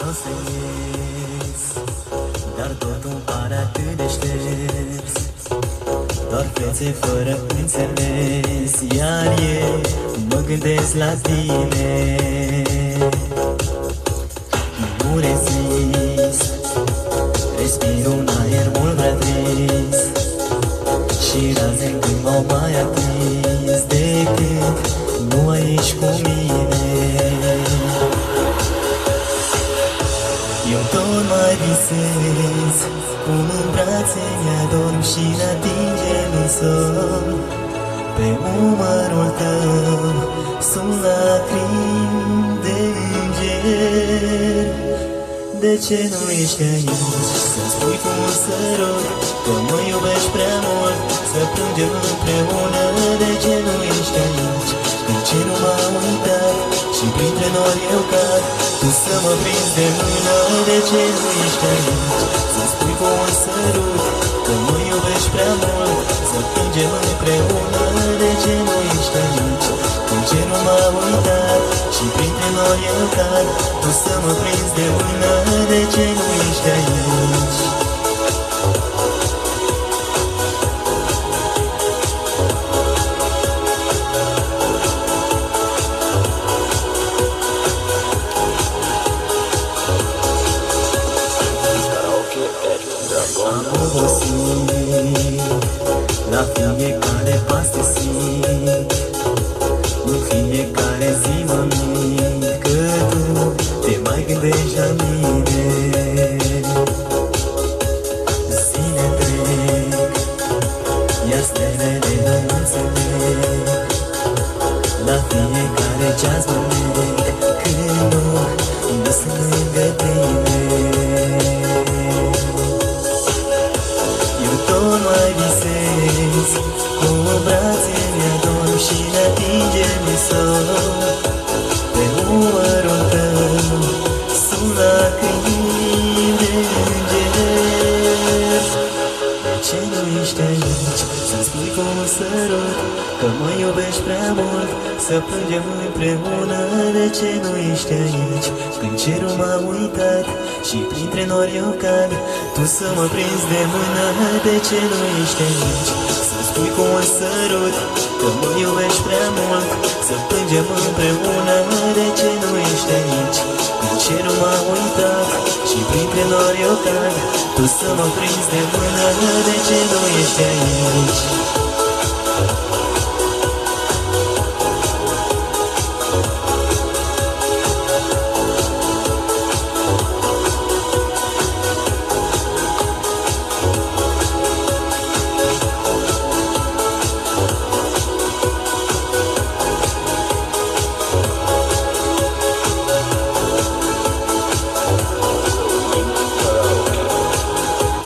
vreau să ies, dar totul pare atât de șters. Doar fețe fără înțeles, iar eu mă gândesc la tine. Nu rezist, respir un aer mult prea trist și raze când m-au mai atins de când nu ai ești cu mine. Eu tot mai visez cum în brațe mi-adorm și ne atingem în somn. Pe umărul tău sunt lacrimi de înger. De ce nu ești aici să-mi spui cu un sărut că mă iubești prea mult, să plângem împreună? De ce nu ești aici când cerul m-a uitat și printre nori eu cad? Tu să mă prinzi de mână. De ce nu ești aici să-mi spui cu un sărut că mă iubești prea mult, să plângem împreună? De ce nu ești aici când cerul m-a uitat și printre nori eu cad? Tu să mă prinzi de mână. De ce nu ești aici? Am obosit la fiecare pas te simt, în fiecare zi mă mint că tu te mai gândești la mine. Zile trec, iar stelele nu înțeleg, la fiecare ceas mă leg când nu sunt lângă tine. Tot mai visez cu brațe mi-adorm și ne atingem în somn. Pe umărul tău sunt lacrimi de înger. De ce nu ești aici să-mi spui cu un sărut că mă iubești prea mult, să plângem împreună? De ce nu ești aici când cerul m-a uitat și printre nori eu cad? Tu să mă prinzi de mână. De ce nu ești aici să-mi spui cu un sărut că mă iubești prea mult, să plângem împreună? De ce nu ești aici când cerul m-a uitat și printre nori eu cad? Tu să mă prinzi de mână. De ce nu ești aici?